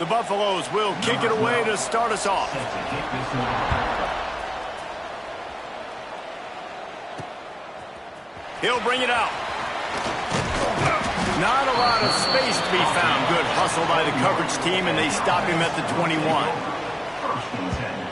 The Buffaloes will kick it away to start us off. He'll bring it out. Not a lot of space to be found. Good hustle by the coverage team, and they stop him at the 21.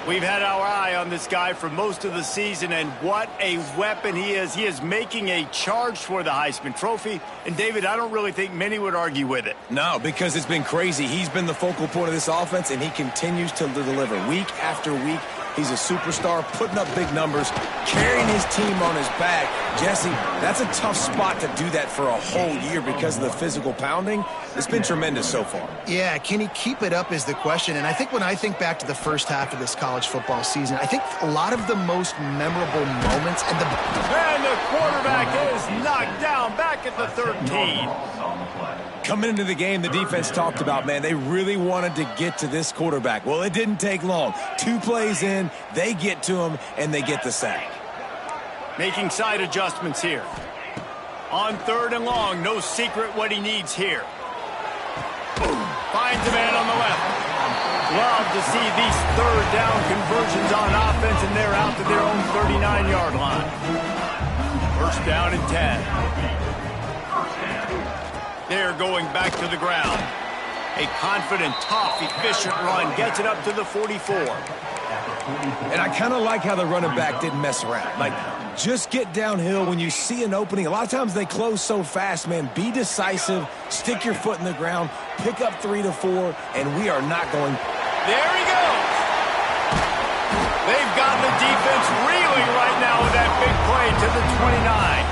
We've had our eye on this guy for most of the season, and what a weapon he is. He is making a charge for the Heisman Trophy. And, David, I don't really think many would argue with it. No, because it's been crazy. He's been the focal point of this offense, and he continues to deliver week after week. He's a superstar, putting up big numbers, carrying his team on his back. Jesse, that's a tough spot to do that for a whole year because of the physical pounding. It's been tremendous so far. Yeah, can he keep it up is the question. And I think when I think back to the first half of this college football season, I think a lot of the most memorable moments and the quarterback is knocked down back at the 13. Coming into the game, the defense talked about, man, they really wanted to get to this quarterback. Well, it didn't take long. 2 plays in, they get to him, and they get the sack. Making side adjustments here. On 3rd and long, no secret what he needs here. Finds a man on the left. Love to see these 3rd down conversions on offense, and they're out to their own 39-yard line. 1st down and 10. They're going back to the ground. A confident, tough, efficient run gets it up to the 44. And I kind of like how the running back didn't mess around. Like, just get downhill when you see an opening. A lot of times they close so fast, man. Be decisive, stick your foot in the ground, pick up 3 to 4, and we are not going. There he goes. They've got the defense reeling right now with that big play to the 29.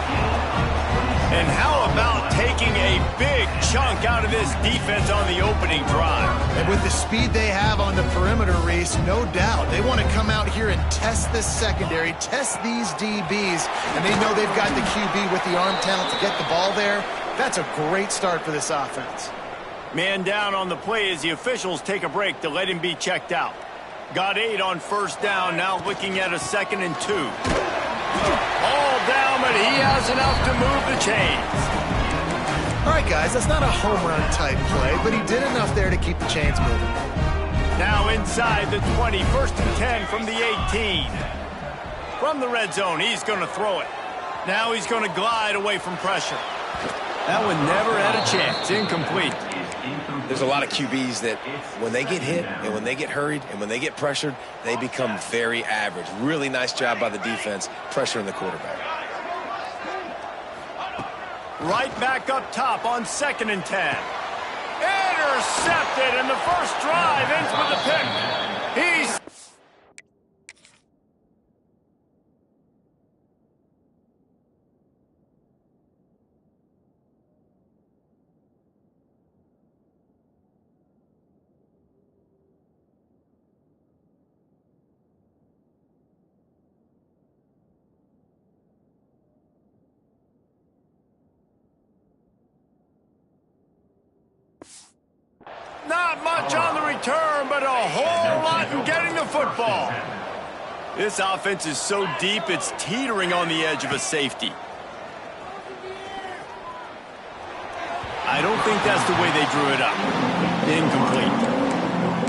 And how about taking a big chunk out of this defense on the opening drive? And with the speed they have on the perimeter, Reese, no doubt, they want to come out here and test this secondary, test these DBs, and they know they've got the QB with the arm talent to get the ball there. That's a great start for this offense. Man down on the play as the officials take a break to let him be checked out. Got 8 on 1st down, now looking at a 2nd and 2. All down, but he has enough to move the chains. All right, guys, that's not a home run type play, but he did enough there to keep the chains moving. Now inside the 20, 1st and 10 from the 18. From the red zone, he's going to throw it. Now he's going to glide away from pressure. That one never had a chance. Incomplete. There's a lot of QBs that when they get hit and when they get hurried and when they get pressured, they become very average. Really nice job by the defense pressuring the quarterback. Right back up top on 2nd and 10. Intercepted, and the first drive ends with a pick. He's... Not much on the return, but a whole lot in getting the football. This offense is so deep, it's teetering on the edge of a safety. I don't think that's the way they drew it up. Incomplete.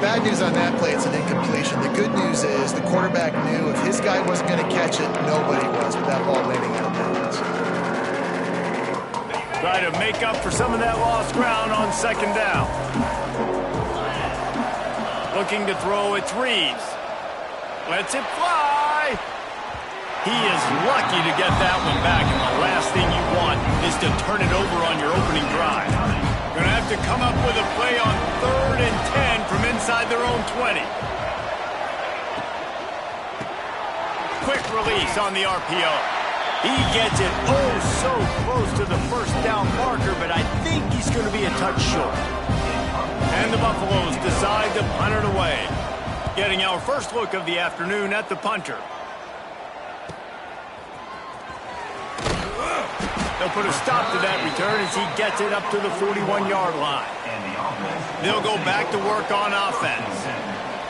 Bad news on that play, it's an incompletion. The good news is the quarterback knew if his guy wasn't going to catch it, nobody was with that ball landing out of bounds. Try to make up for some of that lost ground on 2nd down. Looking to throw, it's Reeves. Lets it fly. He is lucky to get that one back, and the last thing you want is to turn it over on your opening drive. Going to have to come up with a play on 3rd and 10 from inside their own 20. Quick release on the RPO. He gets it so close to the 1st down marker, but I think he's going to be a touch short. And the Buffaloes decide to punt it away. Getting our first look of the afternoon at the punter. They'll put a stop to that return as he gets it up to the 41-yard line. They'll go back to work on offense.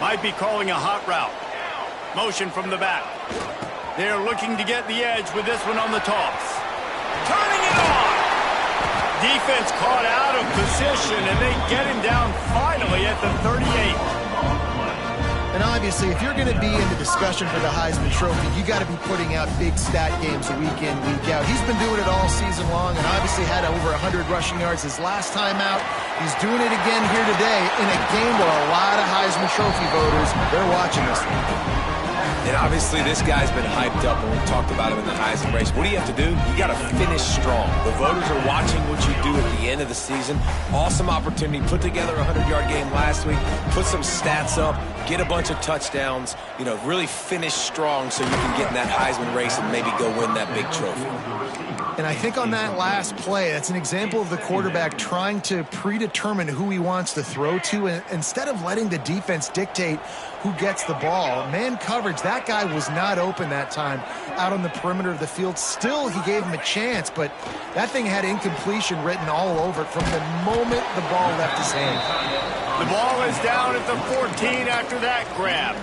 Might be calling a hot route. Motion from the back. They're looking to get the edge with this one on the toss. Turning it on! Defense caught out of position, and they get him down finally at the 38. And obviously, if you're going to be in the discussion for the Heisman Trophy, you got to be putting out big stat games week in, week out. He's been doing it all season long and obviously had over 100 rushing yards his last time out. He's doing it again here today in a game where a lot of Heisman Trophy voters, they're watching this. And obviously, this guy's been hyped up, and we talked about him in the Heisman race. What do you have to do? You got to finish strong. The voters are watching what you do at the end of the season. Awesome opportunity. Put together a 100-yard game last week. Put some stats up. Get a bunch of touchdowns. You know, really finish strong so you can get in that Heisman race and maybe go win that big trophy. And I think on that last play, that's an example of the quarterback trying to predetermine who he wants to throw to, and instead of letting the defense dictate who gets the ball. Man coverage, that guy was not open that time out on the perimeter of the field. Still, he gave him a chance, but that thing had incompletion written all over it from the moment the ball left his hand. The ball is down at the 14 after that grab.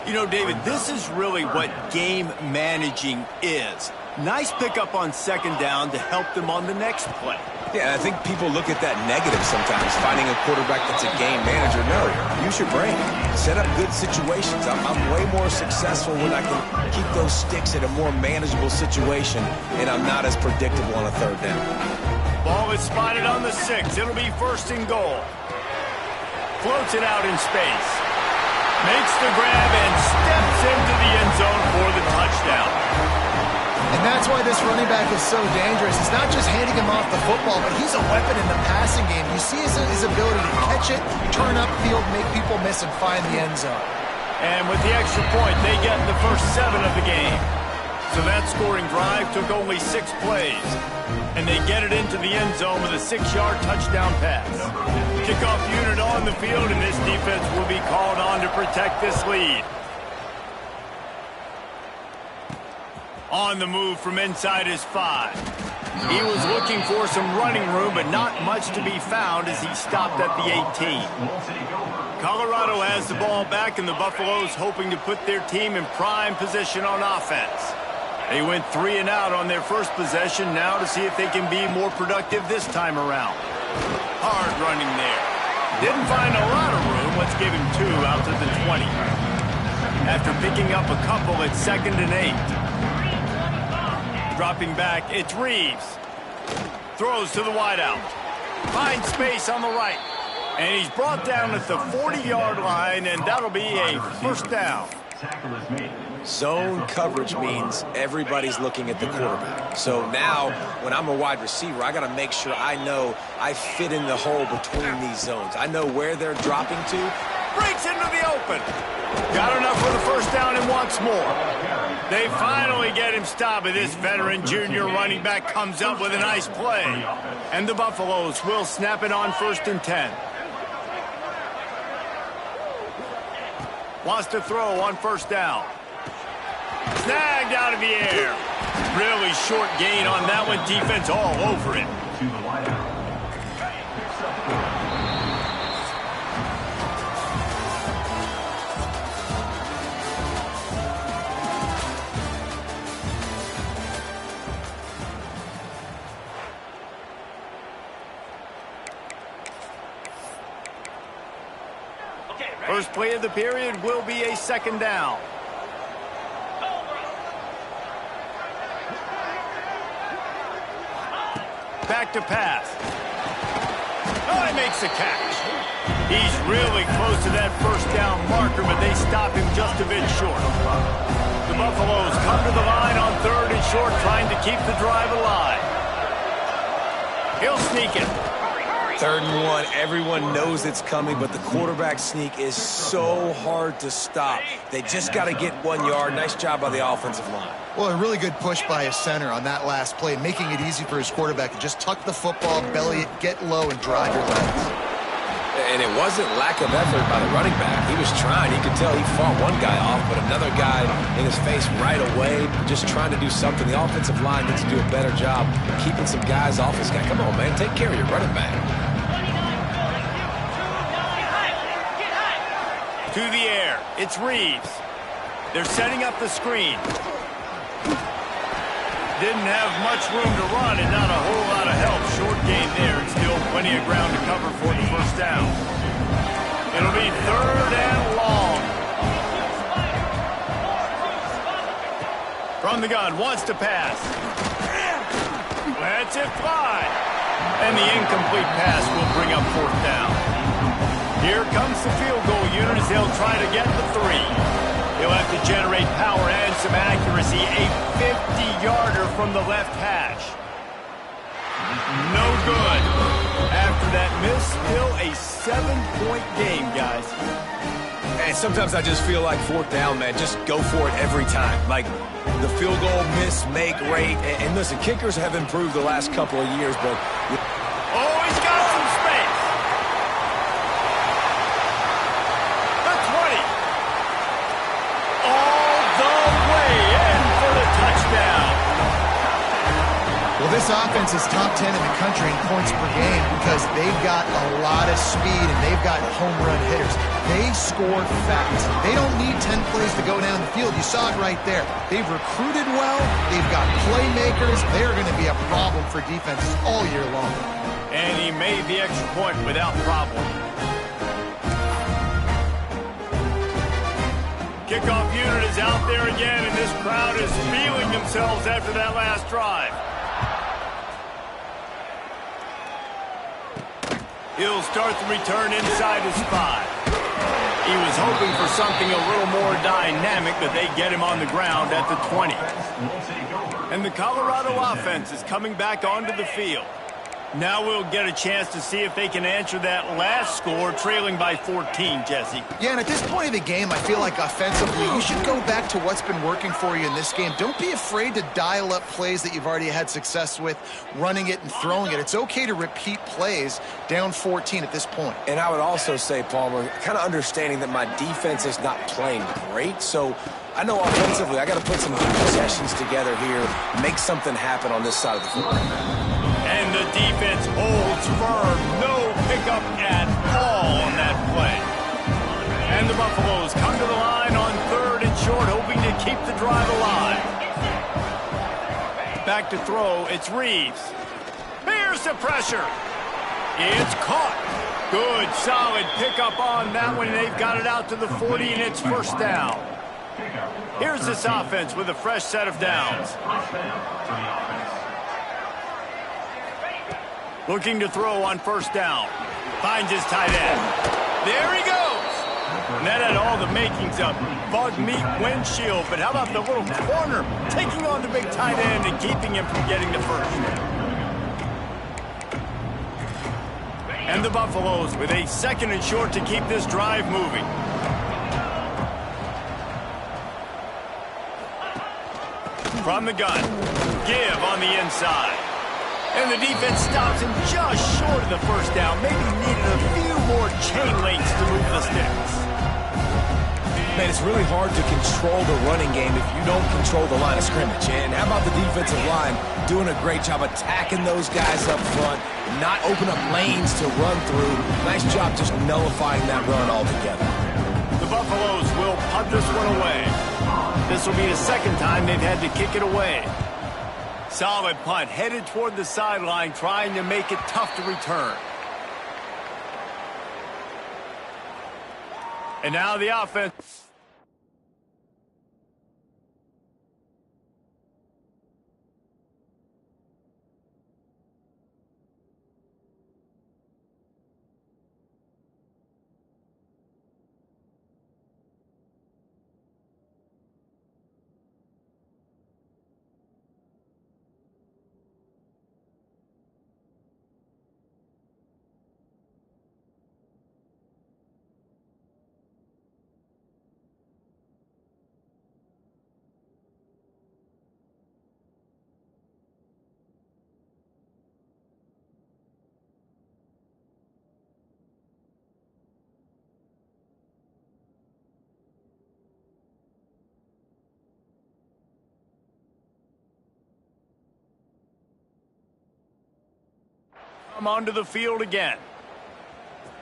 You know, David, this is really what game managing is. Nice pickup on second down to help them on the next play. Yeah, I think people look at that negative sometimes, finding a quarterback that's a game manager. No, use your brain. Set up good situations. I'm way more successful when I can keep those sticks in a more manageable situation, and I'm not as predictable on a third down. Ball is spotted on the 6. It'll be first and goal. Floats it out in space. Makes the grab and steps into the end zone for the touchdown. And that's why this running back is so dangerous. It's not just handing him off the football, but he's a weapon in the passing game. You see his ability to catch it, turn upfield, make people miss, and find the end zone. And with the extra point, they get the first 7 of the game. So that scoring drive took only 6 plays. And they get it into the end zone with a 6-yard touchdown pass. Kickoff unit on the field, and this defense will be called on to protect this lead. On the move from inside his 5. He was looking for some running room, but not much to be found as he stopped at the 18. Colorado has the ball back, and the Buffaloes hoping to put their team in prime position on offense. They went 3 and out on their first possession, now to see if they can be more productive this time around. Hard running there. Didn't find a lot of room. Let's give him 2 out to the 20. After picking up a couple at 2nd and 8. Dropping back, it's Reeves. Throws to the wideout. Finds space on the right. And he's brought down at the 40-yard line, and that'll be a first down. Zone coverage means everybody's looking at the quarterback. So now, when I'm a wide receiver, I got to make sure I know I fit in the hole between these zones. I know where they're dropping to. Breaks into the open. Got enough for the first down and wants more. They finally get him stopped, and this veteran junior running back comes up with a nice play. And the Buffaloes will snap it on 1st and 10. Wants to throw on first down. Snagged out of the air. Really short gain on that one. Defense all over it. First play of the period will be a 2nd down. Back to pass. Oh, he makes the catch. He's really close to that first down marker, but they stop him just a bit short. The Buffaloes come to the line on 3rd and short, trying to keep the drive alive. He'll sneak it. 3rd and 1, everyone knows it's coming, but the quarterback sneak is so hard to stop. They just got to get 1 yard. Nice job by the offensive line. Well, a really good push by his center on that last play, making it easy for his quarterback to just tuck the football, belly it, get low, and drive your legs. And it wasn't lack of effort by the running back. He was trying. You could tell he fought one guy off, but another guy in his face right away, just trying to do something. The offensive line needs to do a better job keeping some guys off this guy. Come on, man, take care of your running back. To the air, it's Reeves. They're setting up the screen. Didn't have much room to run and not a whole lot of help. Short gain there. Still plenty of ground to cover for the first down. It'll be 3rd and long. From the gun, wants to pass. Lets it fly. And the incomplete pass will bring up 4th down. Here comes the field goal unit as they'll try to get the 3. He'll have to generate power and some accuracy. A 50-yarder from the left hash. No good. After that miss, still a 7-point game, guys. And sometimes I just feel like 4th down, man. Just go for it every time. Like the field goal miss, make rate. And listen, kickers have improved the last couple of years, but... Oh, he's got some space. The 20. All the way in for the touchdown. Well, this offense is top 10 in the country in points per game because they've got a lot of speed and they've got home run hitters. They score fast. They don't need 10 plays to go down the field. You saw it right there. They've recruited well. They've got playmakers. They're going to be a problem for defenses all year long. And he made the extra point without problem. Kickoff unit is out there again, and this crowd is feeling themselves after that last drive. He'll start the return inside his 5. He was hoping for something a little more dynamic, but they get him on the ground at the 20. And the Colorado offense is coming back onto the field. Now we'll get a chance to see if they can answer that last score, trailing by 14, Jesse. Yeah, and at this point of the game, I feel like offensively, you should go back to what's been working for you in this game. Don't be afraid to dial up plays that you've already had success with, running it and throwing it. It's okay to repeat plays down 14 at this point. And I would also say, Palmer, kind of understanding that my defense is not playing great, so I know offensively I got to put some possessions together here, make something happen on this side of the football. And the defense holds firm. No pickup at all on that play. And the Buffaloes come to the line on 3rd and short, hoping to keep the drive alive. Back to throw, it's Reeves. Here's the pressure. It's caught. Good, solid pickup on that one. They've got it out to the 40, and it's 1st down. Here's this offense with a fresh set of downs. Looking to throw on 1st down. Finds his tight end. There he goes. And that had all the makings of bug meat windshield. But how about the little corner taking on the big tight end and keeping him from getting the first? And the Buffaloes with a 2nd and short to keep this drive moving. From the gun. Give on the inside. And the defense stops him just short of the 1st down. Maybe needed a few more chain links to move the sticks. Man, it's really hard to control the running game if you don't control the line of scrimmage. And how about the defensive line doing a great job attacking those guys up front, not open up lanes to run through. Nice job just nullifying that run altogether. The Buffaloes will punt this one away. This will be the 2nd time they've had to kick it away. Solid punt, headed toward the sideline, trying to make it tough to return. And now the offense. Come onto the field again.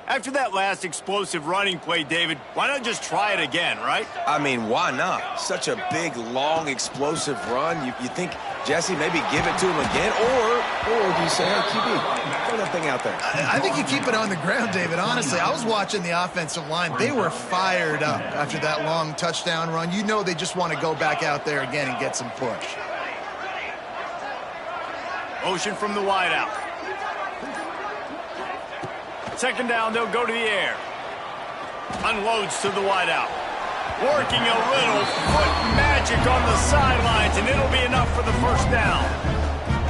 After that last explosive running play, David, why not just try it again, right? I mean, why not? Such a big, long, explosive run. You think Jesse, maybe give it to him again, or do you say, hey, QB, throw that thing out there? I think you keep it on the ground, David. Honestly, I was watching the offensive line. They were fired up after that long touchdown run. You know they just want to go back out there again and get some push. Motion from the wideout. Second down, they'll go to the air. Unloads to the wideout. Working a little foot magic on the sidelines, and it'll be enough for the first down.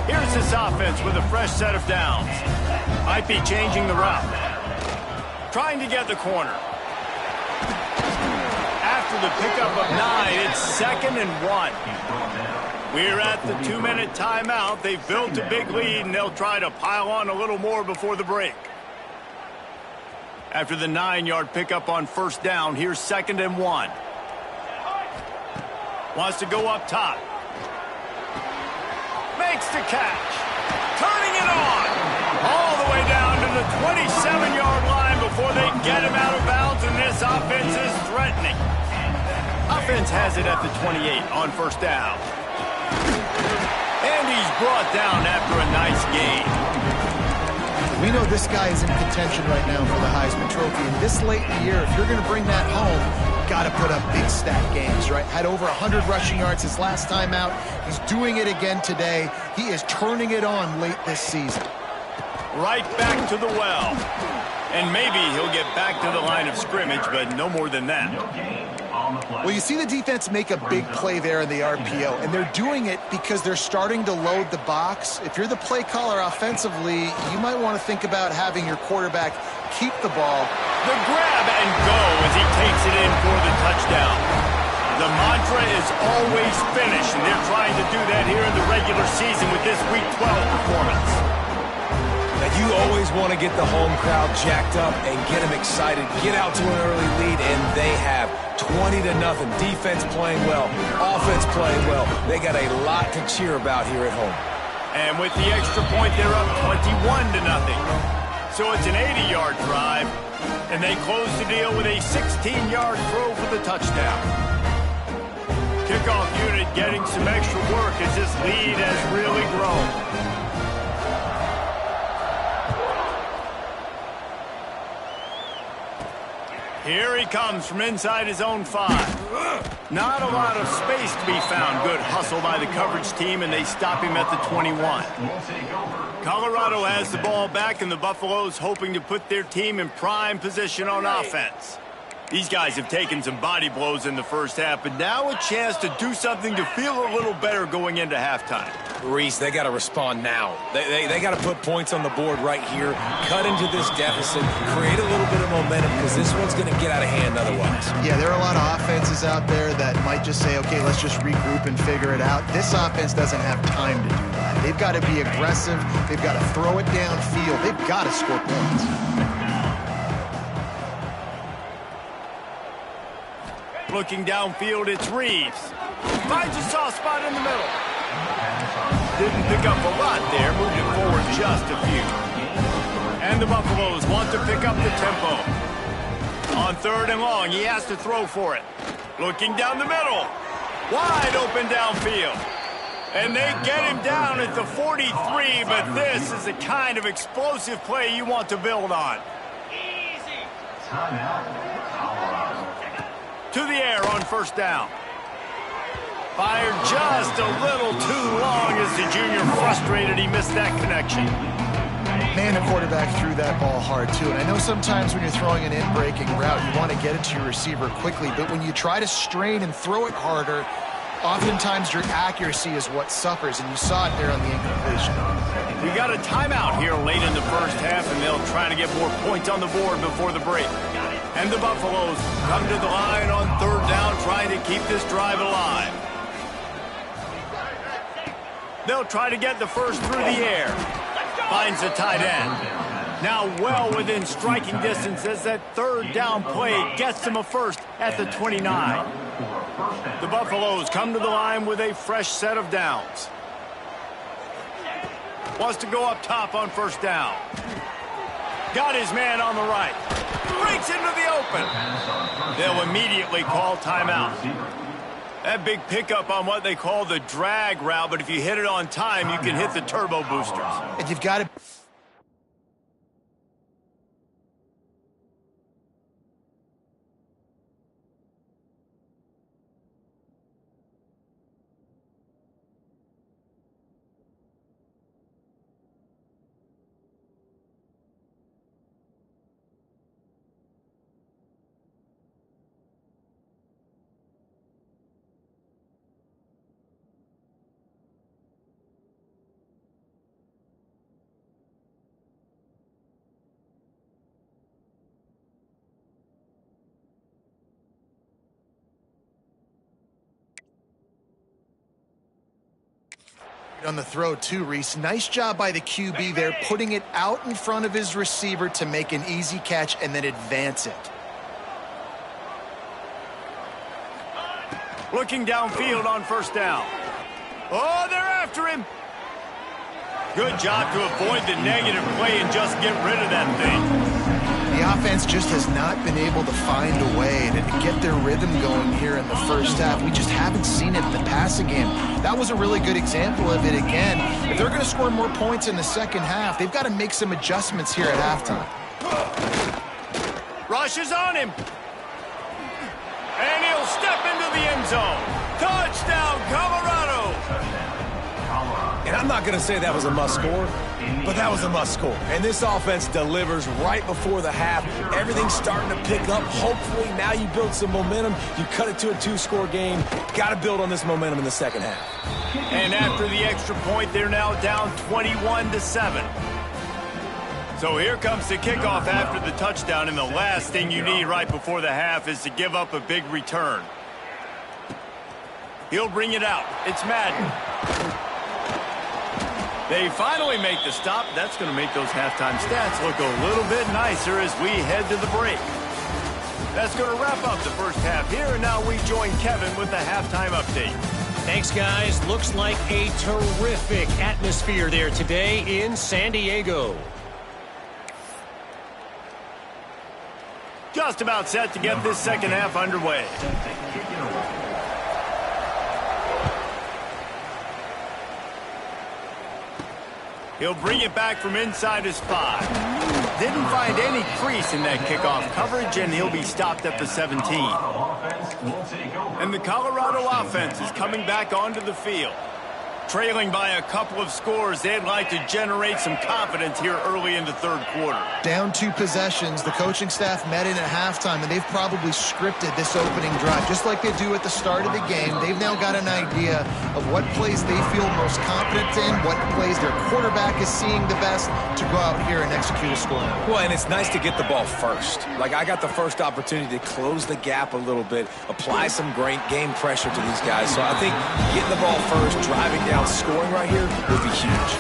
Here's this offense with a fresh set of downs. Might be changing the route. Trying to get the corner. After the pickup of 9, it's 2nd and 1. We're at the 2-minute timeout. They've built a big lead, and they'll try to pile on a little more before the break. After the 9-yard pickup on first down, here's 2nd and 1. Wants to go up top. Makes the catch. Turning it on. All the way down to the 27-yard line before they get him out of bounds, and this offense is threatening. Offense has it at the 28 on first down. And he's brought down after a nice gain. We know this guy is in contention right now for the Heisman Trophy. And this late in the year, if you're going to bring that home, got to put up big stat games, right? Had over 100 rushing yards his last time out. He's doing it again today. He is turning it on late this season. Right back to the well. And maybe he'll get back to the line of scrimmage, but no more than that. Well, you see the defense make a big play there in the RPO, and they're doing it because they're starting to load the box. If you're the play caller offensively, you might want to think about having your quarterback keep the ball. The grab and go as he takes it in for the touchdown. The mantra is always finish, and they're trying to do that here in the regular season with this Week 12 performance. Now, you always want to get the home crowd jacked up and get them excited, get out to an early lead, and they have 20-0. Defense playing well, offense playing well. They got a lot to cheer about here at home. And with the extra point, they're up 21-0. So it's an 80-yard drive, and they close the deal with a 16-yard throw for the touchdown. Kickoff unit getting some extra work as this lead has really grown. Here he comes from inside his own 5. Not a lot of space to be found. Good hustle by the coverage team, and they stop him at the 21. Colorado has the ball back, and the Buffaloes hoping to put their team in prime position on offense. These guys have taken some body blows in the first half, but now a chance to do something to feel a little better going into halftime. Reese, they got to respond now. They got to put points on the board right here, cut into this deficit, create a little bit of momentum, because this one's going to get out of hand otherwise. Yeah, there are a lot of offenses out there that might just say, okay, let's just regroup and figure it out. This offense doesn't have time to do that. They've got to be aggressive. They've got to throw it downfield. They've got to score points. Looking downfield, it's Reeves. Finds a soft spot in the middle. Didn't pick up a lot there, moved it forward just a few. And the Buffaloes want to pick up the tempo. On 3rd and long, he has to throw for it. Looking down the middle. Wide open downfield. And they get him down at the 43, but this is the kind of explosive play you want to build on. Easy. To the air on first down. Fired just a little too long as the junior frustrated he missed that connection. Man, the quarterback threw that ball hard, too. And I know sometimes when you're throwing an in-breaking route, you want to get it to your receiver quickly. But when you try to strain and throw it harder, oftentimes your accuracy is what suffers. And you saw it there on the incompletion. We got a timeout here late in the first half, and they'll try to get more points on the board before the break. And the Buffaloes come to the line on 3rd down, trying to keep this drive alive. They'll try to get the first through the air. Finds the tight end. Now well within striking distance as that 3rd down play gets them a first at the 29. The Buffaloes come to the line with a fresh set of downs. Wants to go up top on first down. Got his man on the right. Breaks into the open. They'll immediately call timeout. That big pickup on what they call the drag route, but if you hit it on time, you can hit the turbo boosters. And you've got to... On the throw, too, Reese. Nice job by the QB there, putting it out in front of his receiver to make an easy catch and then advance it. Looking downfield on first down. Oh, they're after him. Good job to avoid the negative play and just get rid of that thing. The offense just has not been able to find a way to get their rhythm going here in the first half. We just haven't seen it in the passing game. That was a really good example of it again. If they're going to score more points in the second half, they've got to make some adjustments here at halftime. Rush is on him. And he'll step into the end zone. Touchdown, Colorado. And I'm not going to say that was a must-score, but that was a must-score. And this offense delivers right before the half. Everything's starting to pick up. Hopefully now you build some momentum. You cut it to a two-score game. Got to build on this momentum in the second half. And after the extra point, they're now down 21-7. So here comes the kickoff after the touchdown, and the last thing you need right before the half is to give up a big return. He'll bring it out. It's Madden. They finally make the stop. That's going to make those halftime stats look a little bit nicer as we head to the break. That's going to wrap up the first half here, and now we join Kevin with the halftime update. Thanks, guys. Looks like a terrific atmosphere there today in San Diego. Just about set to get this second half underway. He'll bring it back from inside his 5. Didn't find any crease in that kickoff coverage, and he'll be stopped at the 17. And the Colorado offense is coming back onto the field. Trailing by a couple of scores, they'd like to generate some confidence here early in the third quarter. Down 2 possessions, the coaching staff met in at halftime, and they've probably scripted this opening drive. Just like they do at the start of the game, they've now got an idea of what plays they feel most confident in, what plays their quarterback is seeing the best to go out here and execute a score. Well, and it's nice to get the ball first. Like, I got the first opportunity to close the gap a little bit, apply some great game pressure to these guys. So I think getting the ball first, driving down, scoring right here would be huge.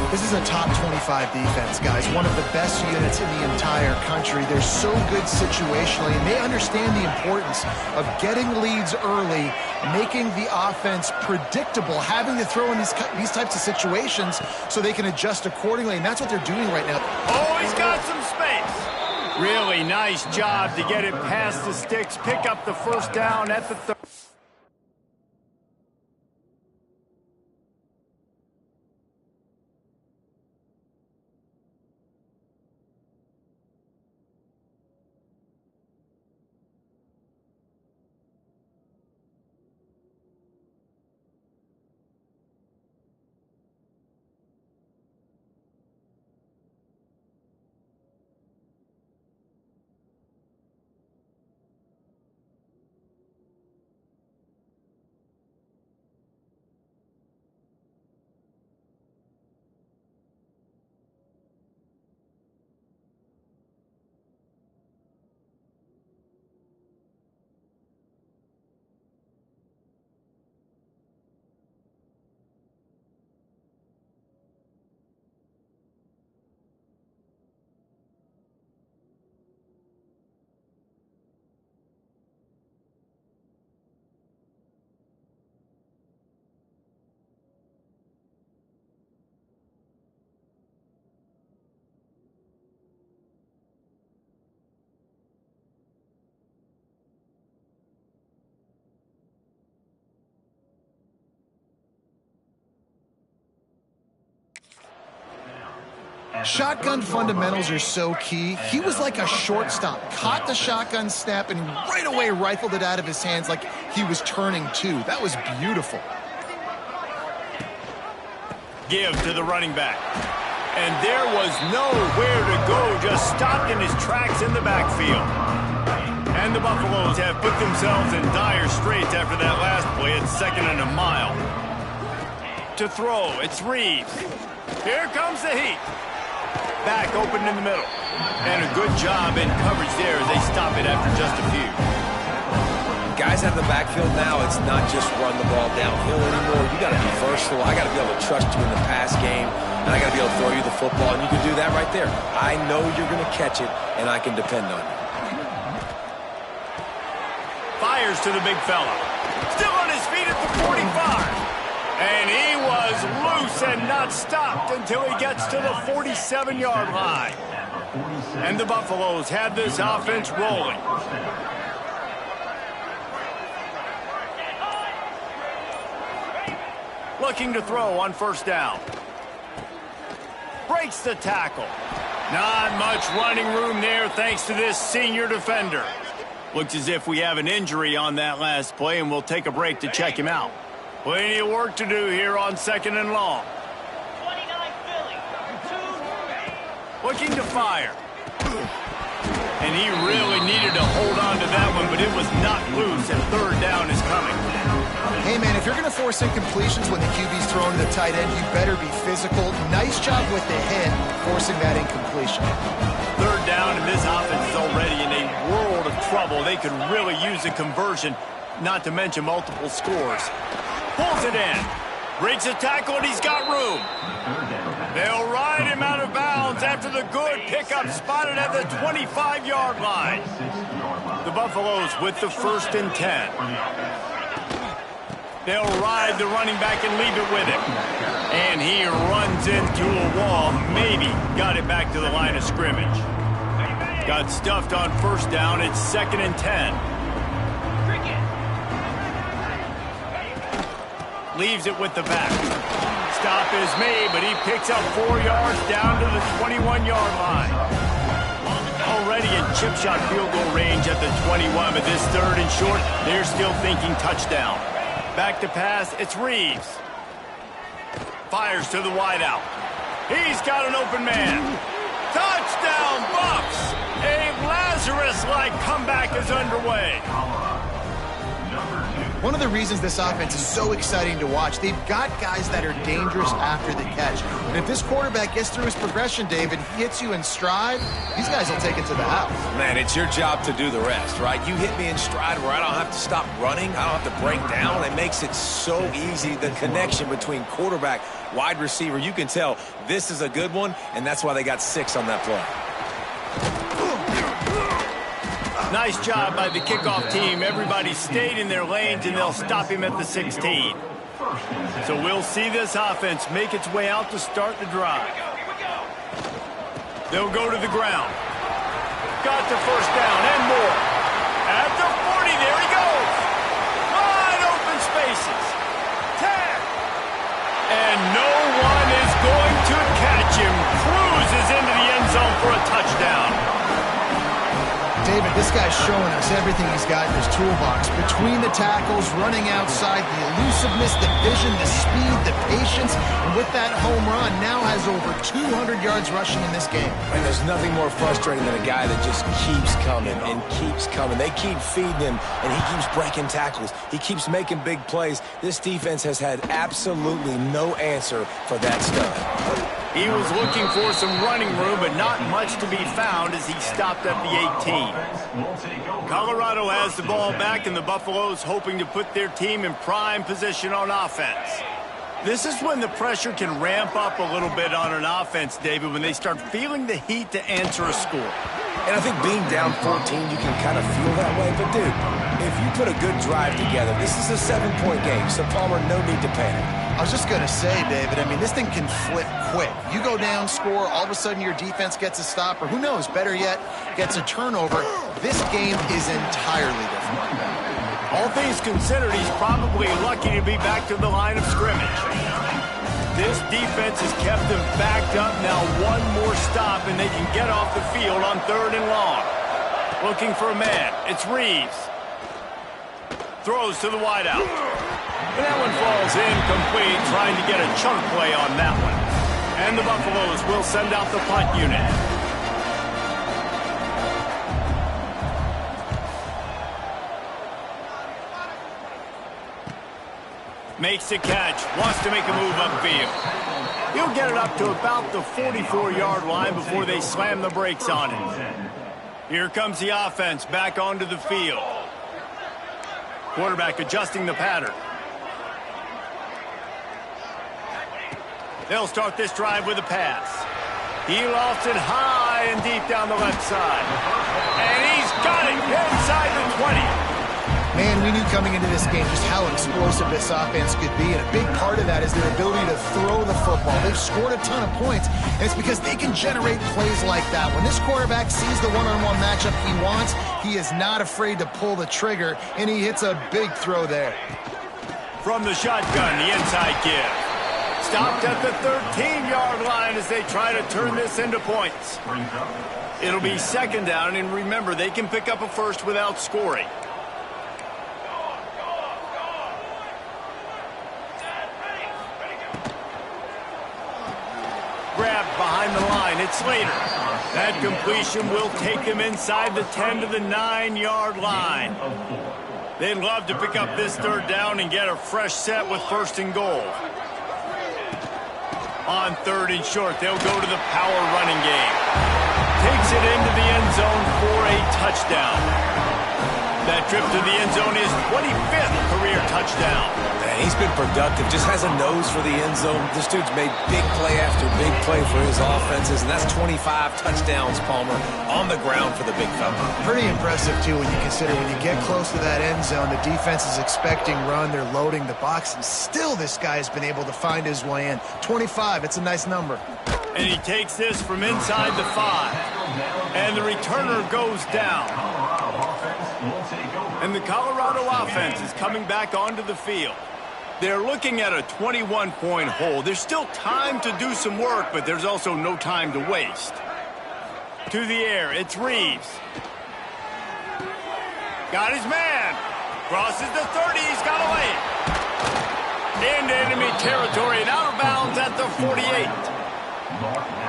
This is a top 25 defense, guys. One of the best units in the entire country. They're so good situationally, and they understand the importance of getting leads early, making the offense predictable, having to throw in these types of situations so they can adjust accordingly, and that's what they're doing right now. Oh, he's got some space. Really nice job to get it past the sticks, pick up the first down at the 30. Shotgun fundamentals are so key. He was like a shortstop, caught the shotgun snap, and right away rifled it out of his hands like he was turning two. That was beautiful. Give to the running back. And there was nowhere to go, just stopped in his tracks in the backfield. And the Buffaloes have put themselves in dire straits after that last play. It's 2nd and a mile. To throw, it's Reeves. Here comes the heat. Back open in the middle. And a good job in coverage there as they stop it after just a few. Guys out of the backfield now, it's not just run the ball downhill anymore. You got to be versatile. I got to be able to trust you in the pass game, and I got to be able to throw you the football, and you can do that right there. I know you're going to catch it, and I can depend on you. Fires to the big fella. Still on his feet at the 45. And he was loose and not stopped until he gets to the 47-yard line. And the Buffaloes have this offense rolling. Looking to throw on 1st down. Breaks the tackle. Not much running room there thanks to this senior defender. Looks as if we have an injury on that last play, and we'll take a break to check him out. Plenty of work to do here on 2nd and long. Looking to fire. And he really needed to hold on to that one, but it was not loose, and 3rd down is coming. Hey, man, if you're going to force incompletions when the QB's throwing to the tight end, you better be physical. Nice job with the hit, forcing that incompletion. 3rd down, and this offense is already in a world of trouble. They could really use a conversion, not to mention multiple scores. Pulls it in. Breaks the tackle, and he's got room. They'll ride him out of bounds after the good pickup spotted at the 25-yard line. The Buffaloes with the 1st and 10. They'll ride the running back and leave it with him. And he runs into a wall. Maybe got it back to the line of scrimmage. Got stuffed on 1st down. It's 2nd and 10. Leaves it with the back. Stop is made, but he picks up 4 yards down to the 21-yard line. Already in chip shot field goal range at the 21, but this 3rd and short, they're still thinking touchdown. Back to pass, it's Reeves. Fires to the wideout. He's got an open man. Touchdown, Buffs! A Lazarus-like comeback is underway. One of the reasons this offense is so exciting to watch, they've got guys that are dangerous after the catch. And if this quarterback gets through his progression, David, he hits you in stride, these guys will take it to the house. Man, it's your job to do the rest, right? You hit me in stride where I don't have to stop running. I don't have to break down. It makes it so easy, the connection between quarterback, wide receiver. You can tell this is a good one, and that's why they got 6 on that play. Nice job by the kickoff team. Everybody stayed in their lanes, and they'll stop him at the 16. So we'll see this offense make its way out to start the drive. They'll go to the ground. Got the 1st down and more. At the 40, there he goes. Wide open spaces. 10. And no one is going to catch him. Cruises into the end zone for a touchdown. David, this guy's showing us everything he's got in his toolbox. Between the tackles, running outside, the elusiveness, the vision, the speed, the patience, and with that home run, now has over 200 yards rushing in this game. And there's nothing more frustrating than a guy that just keeps coming and keeps coming. They keep feeding him, and he keeps breaking tackles. He keeps making big plays. This defense has had absolutely no answer for that stuff. He was looking for some running room, but not much to be found as he stopped at the 18. Colorado has the ball back, and the Buffaloes hoping to put their team in prime position on offense. This is when the pressure can ramp up a little bit on an offense, David, when they start feeling the heat to answer a score. And I think being down 14, you can kind of feel that way. But, dude, if you put a good drive together, this is a 7-point game, so Palmer, no need to panic. I was just going to say, David, I mean, this thing can flip quick. You go down, score, all of a sudden your defense gets a stop, or who knows, better yet, gets a turnover. This game is entirely different. All things considered, he's probably lucky to be back to the line of scrimmage. This defense has kept them backed up. Now one more stop, and they can get off the field on 3rd and long. Looking for a man. It's Reeves. Throws to the wideout. And that one falls incomplete, trying to get a chunk play on that one. And the Buffaloes will send out the punt unit. Makes the catch, wants to make a move upfield. He'll get it up to about the 44-yard line before they slam the brakes on it. Here comes the offense back onto the field. Quarterback adjusting the pattern. They'll start this drive with a pass. He lofts it high and deep down the left side. And he's got it inside the 20. Man, we knew coming into this game just how explosive this offense could be, and a big part of that is their ability to throw the football. They've scored a ton of points, and it's because they can generate plays like that. When this quarterback sees the one-on-one matchup he wants, he is not afraid to pull the trigger, and he hits a big throw there. From the shotgun, the inside give. Stopped at the 13-yard line as they try to turn this into points. It'll be 2nd down, and remember, they can pick up a first without scoring. Grabbed behind the line. It's Slater. That completion will take them inside the 10 to the 9-yard line. They'd love to pick up this 3rd down and get a fresh set with 1st and goal. On 3rd and short, they'll go to the power running game. Takes it into the end zone for a touchdown. That trip to the end zone is 25th career touchdown. Man, he's been productive, just has a nose for the end zone. This dude's made big play after big play for his offenses, and that's 25 touchdowns, Palmer, on the ground for the big fella. Pretty impressive, too, when you consider when you get close to that end zone, the defense is expecting run, they're loading the box, and still this guy has been able to find his way in. 25, it's a nice number. And he takes this from inside the 5. And the returner goes down. And the Colorado offense is coming back onto the field. They're looking at a 21-point hole. There's still time to do some work, but there's also no time to waste. To the air, it's Reeves. Got his man. Crosses the 30, he's got away. Into enemy territory and out of bounds at the 48.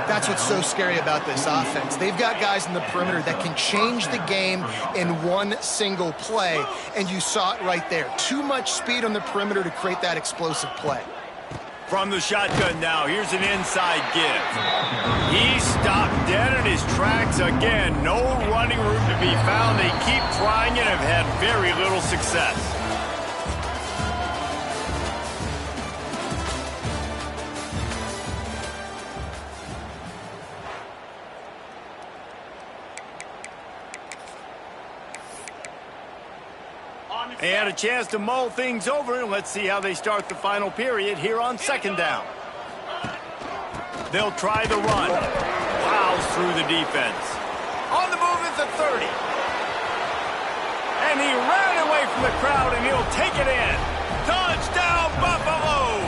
That's what's so scary about this offense. They've got guys in the perimeter that can change the game in one single play, and you saw it right there. Too much speed on the perimeter to create that explosive play. From the shotgun now, here's an inside give. He stopped dead in his tracks again. No running room to be found. They keep trying and have had very little success. They had a chance to mull things over, and let's see how they start the final period here on 2nd down. They'll try the run. Plows through the defense. On the move at the 30. And he ran away from the crowd, and he'll take it in. Touchdown, Buffaloes!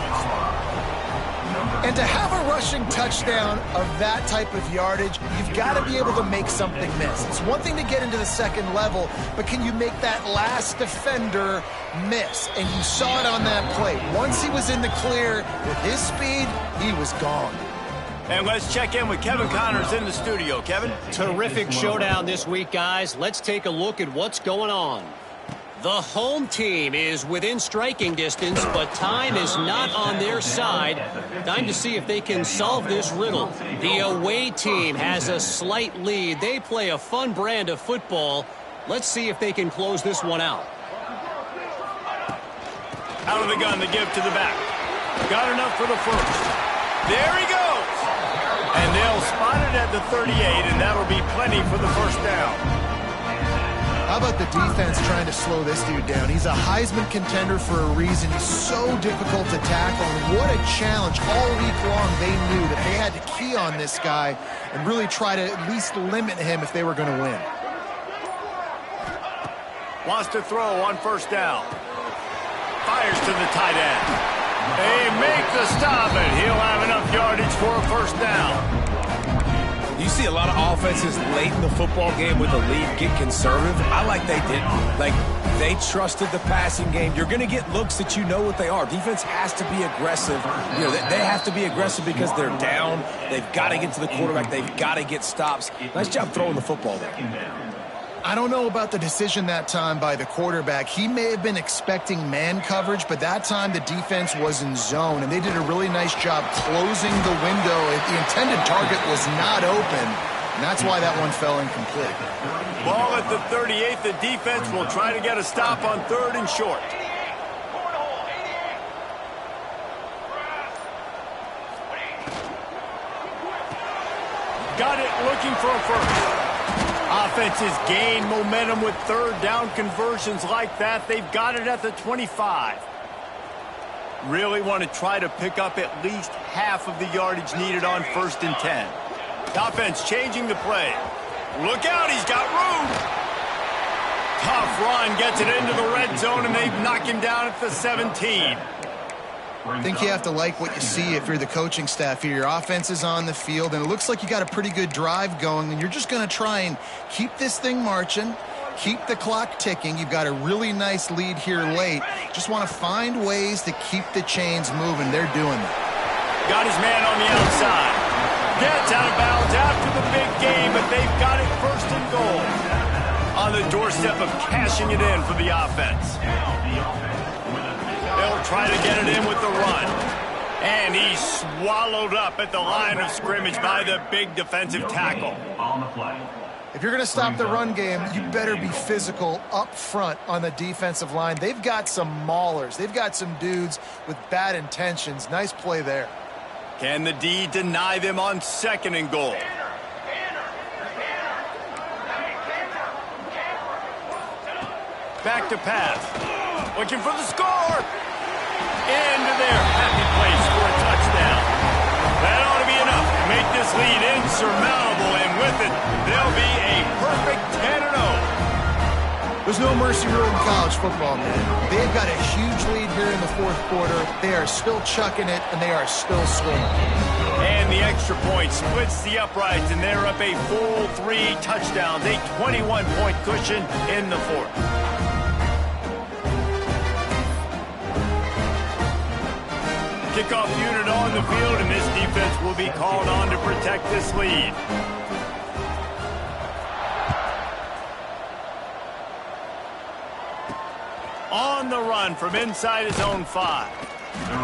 And to have a rushing touchdown of that type of yardage, you've got to be able to make something miss. It's one thing to get into the 2nd level, but can you make that last defender miss? And you saw it on that play. Once he was in the clear, with his speed, he was gone. And let's check in with Kevin Connors in the studio. Kevin? Terrific showdown this week, guys. Let's take a look at what's going on. The home team is within striking distance, but time is not on their side. Time to see if they can solve this riddle. The away team has a slight lead. They play a fun brand of football. Let's see if they can close this one out. Out of the gun, the give to the back. Got enough for the first. There he goes. And they'll spot it at the 38, and that'll be plenty for the 1st down. How about the defense trying to slow this dude down? He's a Heisman contender for a reason. He's so difficult to tackle. And what a challenge. All week long, they knew that they had to key on this guy and really try to at least limit him if they were going to win. Wants to throw on 1st down. Fires to the tight end. They make the stop, and he'll You see a lot of offenses late in the football game with the lead get conservative. I like they didn't. Like, they trusted the passing game. You're going to get looks that you know what they are. Defense has to be aggressive. You know, they have to be aggressive because they're down. They've got to get to the quarterback. They've got to get stops. Nice job throwing the football there. I don't know about the decision that time by the quarterback. He may have been expecting man coverage, but that time the defense was in zone, and they did a really nice job closing the window. The intended target was not open, and that's why that one fell incomplete. Ball at the 38. The defense will try to get a stop on 3rd and short. Got it, looking for a first. Offenses gain momentum with 3rd down conversions like that. They've got it at the 25. Really want to try to pick up at least half of the yardage needed on 1st and 10. The offense changing the play. Look out, he's got room. Tough run, gets it into the red zone, and they knock him down at the 17. I think you have to like what you see if you're the coaching staff here. Your offense is on the field, and it looks like you got a pretty good drive going, and you're just going to try and keep this thing marching, keep the clock ticking. You've got a really nice lead here late. Just want to find ways to keep the chains moving. They're doing that. Got his man on the outside. Gets out of bounds after the big game, but they've got it 1st and goal. On the doorstep of cashing it in for the offense. They'll try to get it in with the run. And he's swallowed up at the line of scrimmage by the big defensive tackle. If you're going to stop the run game, you better be physical up front on the defensive line. They've got some maulers. They've got some dudes with bad intentions. Nice play there. Can the D deny them on 2nd and goal? Back to pass. Looking for the score. Into their happy place for a touchdown. That ought to be enough to make this lead insurmountable, and with it, they'll be a perfect 10-0. There's no mercy rule in college football, man. They've got a huge lead here in the 4th quarter. They are still chucking it, and they are still swinging. And the extra point splits the uprights, and they're up a full 3 touchdowns, a 21-point cushion in the 4th. Kickoff unit on the field, and this defense will be called on to protect this lead. On the run from inside his own 5.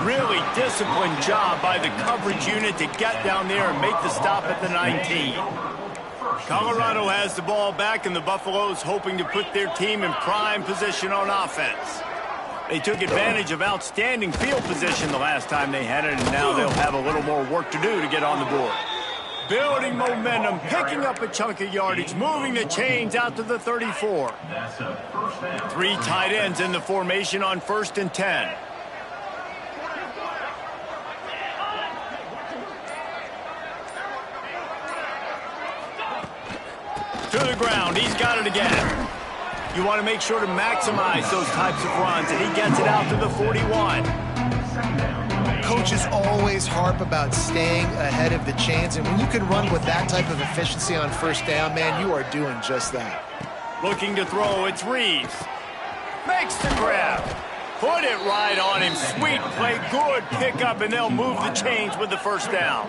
Really disciplined job by the coverage unit to get down there and make the stop at the 19. Colorado has the ball back, and the Buffaloes hoping to put their team in prime position on offense. They took advantage of outstanding field position the last time they had it, and now they'll have a little more work to do to get on the board. Building momentum, picking up a chunk of yardage, moving the chains out to the 34. 3 tight ends in the formation on 1st and 10. To the ground, he's got it again. You want to make sure to maximize those types of runs, and he gets it out to the 41. Coaches always harp about staying ahead of the chains, and when you can run with that type of efficiency on 1st down, man, you are doing just that. Looking to throw, it's Reeves. Makes the grab. Put it right on him. Sweet play, good pickup, and they'll move the chains with the 1st down.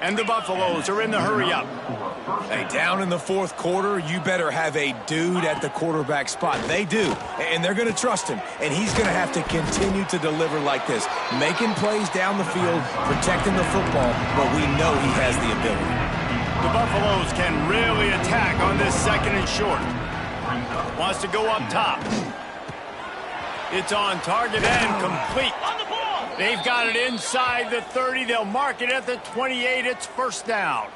And the Buffaloes are in the hurry-up. Hey, down in the 4th quarter, you better have a dude at the quarterback spot. They do, and they're going to trust him. And he's going to have to continue to deliver like this, making plays down the field, protecting the football, but we know he has the ability. The Buffaloes can really attack on this 2nd and short. Wants to go up top. It's on target and complete. They've got it inside the 30. They'll mark it at the 28. It's 1st down.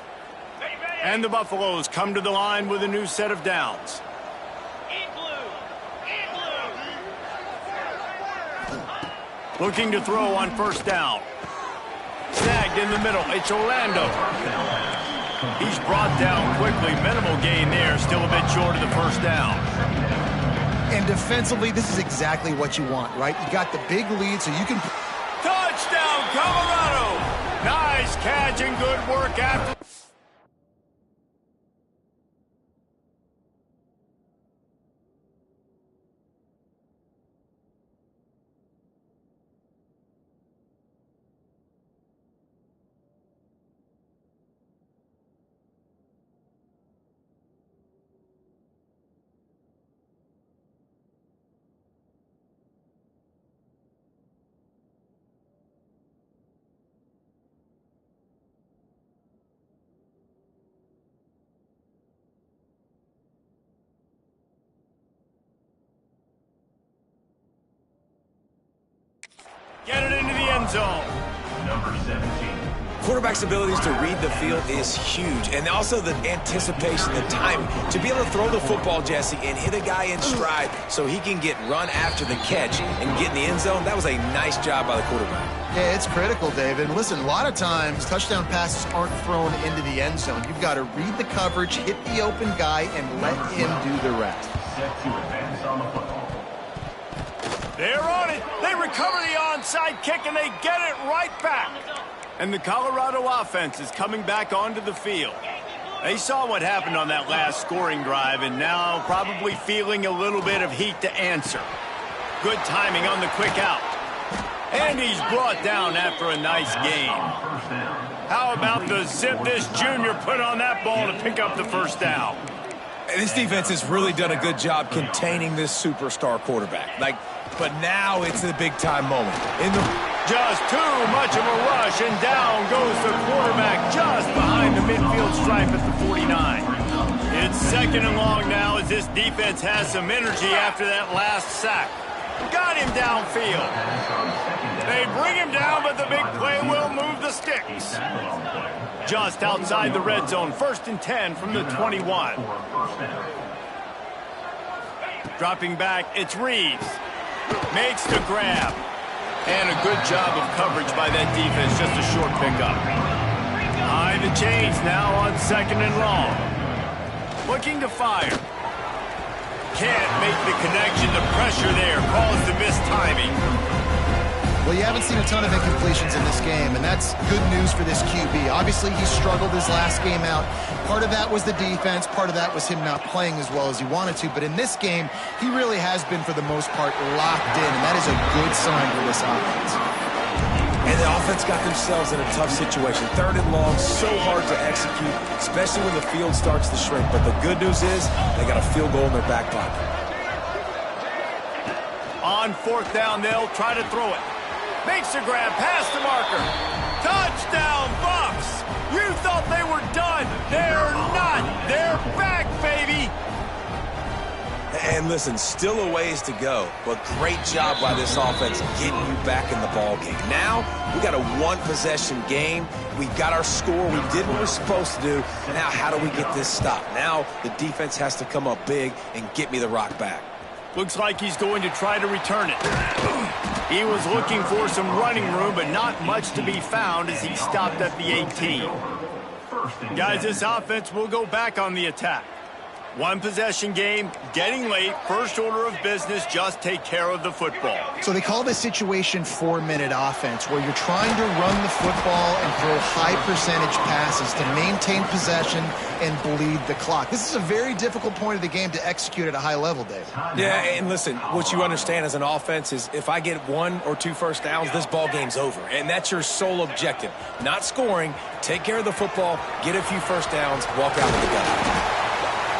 And the Buffaloes come to the line with a new set of downs. Looking to throw on 1st down. Snagged in the middle. It's Orlando. He's brought down quickly. Minimal gain there. Still a bit short of the 1st down. And defensively, this is exactly what you want, right? You got the big lead, so you can... Touchdown, Colorado! Nice catch and good work after... Get it into the end zone. Number 17. Quarterback's abilities to read the field is huge, and also the anticipation, the timing. To be able to throw the football, Jesse, and hit a guy in stride so he can get run after the catch and get in the end zone, that was a nice job by the quarterback. Yeah, it's critical, David. Listen, a lot of times touchdown passes aren't thrown into the end zone. You've got to read the coverage, hit the open guy, and let him do the rest. Set to advance on the football. They're on it. They recover the onside kick, and they get it right back. And the Colorado offense is coming back onto the field. They saw what happened on that last scoring drive, and now probably feeling a little bit of heat to answer. Good timing on the quick out. And he's brought down after a nice game. How about the zip this junior put on that ball to pick up the first down? And this defense has really done a good job containing this superstar quarterback. But now it's the big-time moment. Just too much of a rush, and down goes the quarterback just behind the midfield stripe at the 49. It's second and long now as this defense has some energy after that last sack. Got him downfield. They bring him down, but the big play will move the sticks. Just outside the red zone, 1st and 10 from the 21. Dropping back, it's Reeves. Makes the grab. And a good job of coverage by that defense, just a short pickup. High the chains now on 2nd and long. Looking to fire. Can't make the connection. The pressure there caused the missed timing. Well, you haven't seen a ton of incompletions in this game, and that's good news for this QB. Obviously, he struggled his last game out. Part of that was the defense. Part of that was him not playing as well as he wanted to. But in this game, he really has been, for the most part, locked in, and that is a good sign for this offense. And the offense got themselves in a tough situation. 3rd and long, so hard to execute, especially when the field starts to shrink. But the good news is they got a field goal in their back pocket. On 4th down, they'll try to throw it. Makes a grab past the marker. Touchdown, Bucks! You thought they were done. They're not. They're back, baby. And listen, still a ways to go, but great job by this offense getting you back in the ball game. Now, we got a one-possession game. We got our score. We did what we're supposed to do. Now, how do we get this stopped? Now, the defense has to come up big and get me the rock back. Looks like he's going to try to return it. He was looking for some running room, but not much to be found as he stopped at the 18. Guys, this offense will go back on the attack. One possession game, getting late, first order of business, just take care of the football. So they call this situation 4-minute offense, where you're trying to run the football and throw high percentage passes to maintain possession and bleed the clock. This is a very difficult point of the game to execute at a high level, Dave. Yeah, and listen, what you understand as an offense is if I get 1 or 2 first downs, this ball game's over. And that's your sole objective. Not scoring, take care of the football, get a few first downs, walk out with the gun.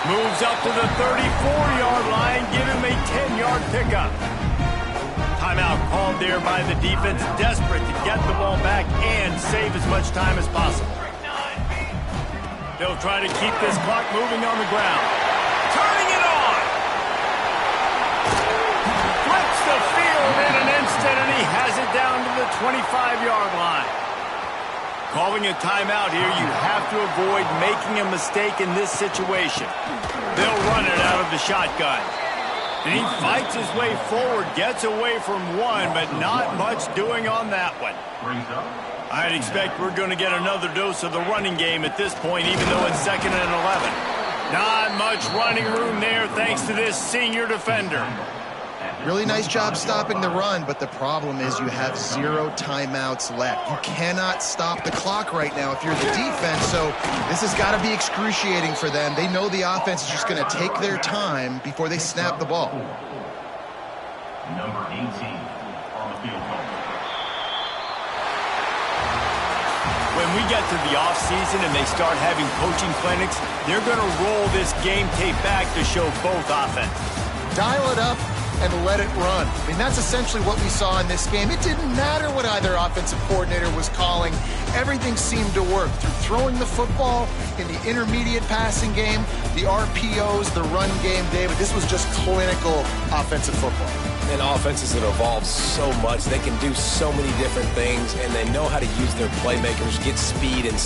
Moves up to the 34-yard line, give him a 10-yard pickup. Timeout called there by the defense, desperate to get the ball back and save as much time as possible. They'll try to keep this clock moving on the ground. Turning it on! Flips the field in an instant, and he has it down to the 25-yard line. Calling a timeout here, you have to avoid making a mistake in this situation. They'll run it out of the shotgun. And he fights his way forward, gets away from one, but not much doing on that one. I'd expect we're going to get another dose of the running game at this point, even though it's 2nd and 11. Not much running room there thanks to this senior defender. Really nice job stopping the run, but the problem is you have 0 timeouts left. You cannot stop the clock right now if you're the defense, so this has got to be excruciating for them. They know the offense is just going to take their time before they snap the ball. Number 18 on the field goal. When we get to the offseason and they start having coaching clinics, they're going to roll this game tape back to show both offenses. Dial it up and let it run. I mean, that's essentially what we saw in this game. It didn't matter what either offensive coordinator was calling. Everything seemed to work through throwing the football in the intermediate passing game, the RPOs, the run game, David. This was just clinical offensive football. And offenses that evolve so much. They can do so many different things, and they know how to use their playmakers, get speed and